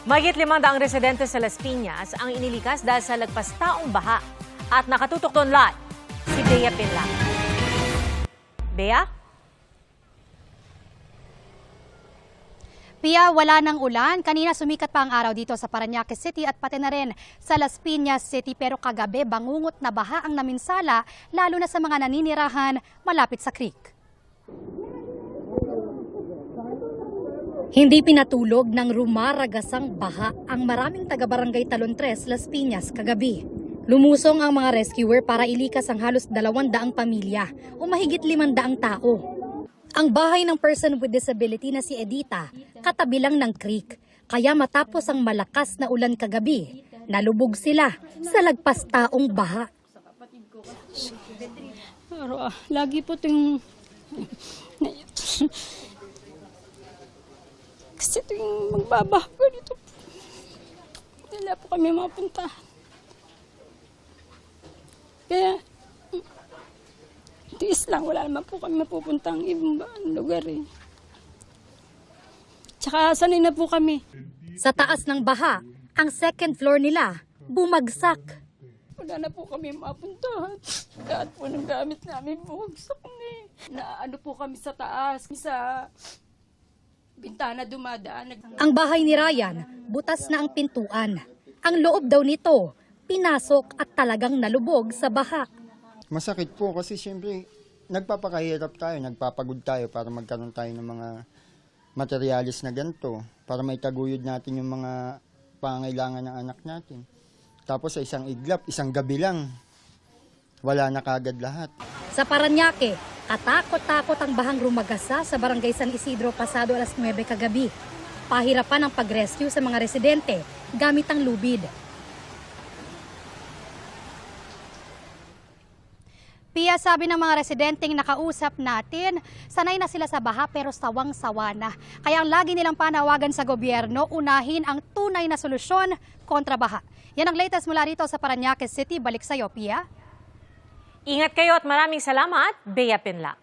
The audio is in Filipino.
Mahigit 500 residente sa Las Piñas ang inilikas dahil sa lagpas taong baha. At nakatutok doon live si Bea Pinla. Bea? Pia, wala ng ulan. Kanina sumikat pa ang araw dito sa Parañaque City at pati na rin sa Las Piñas City. Pero kagabi, bangungot na baha ang naminsala, lalo na sa mga naninirahan malapit sa creek. Hindi pinatulog ng rumaragasang baha ang maraming taga-barangay Talon 3, Las Piñas kagabi. Lumusong ang mga rescuer para ilikas ang halos 200 pamilya o mahigit 500 tao. Ang bahay ng person with disability na si Edita, katabi lang ng creek. Kaya matapos ang malakas na ulan kagabi, nalubog sila sa lagpas taong baha. Pero lagi po itong... Kasi itong magbabaha po dito. Wala po kami mapunta. Kaya... tiis lang, wala naman po kami mapupuntang ibang lugar eh. Tsaka sanay na po kami. Sa taas ng baha, ang second floor nila bumagsak. Wala na po kami mapuntahan. Lahat po ng gamit namin bumagsak na eh. Naano po kami sa taas, sa bintana dumadaan. Ang bahay ni Ryan, butas na ang pintuan. Ang loob daw nito, pinasok at talagang nalubog sa baha. Masakit po kasi siyempre nagpapakahirap tayo, nagpapagod tayo para magkaroon tayo ng mga materialis na ganito, para may taguyod natin yung mga pangailangan ng anak natin. Tapos sa isang iglap, isang gabi lang, wala na kagad lahat. Sa Parañaque, katakot-takot ang bahang rumagasa sa barangay San Isidro pasado alas 9 kagabi. Pahirapan ang pag-rescue sa mga residente gamit ang lubid. Pia, sabi ng mga residenteng nakausap natin, sanay na sila sa baha pero sawang-sawa na. Kaya ang lagi nilang panawagan sa gobyerno, unahin ang tunay na solusyon kontra baha. Yan ang latest mula rito sa Parañaque City. Balik sa iyo, Pia. Ingat kayo at maraming salamat, Bea Pinla.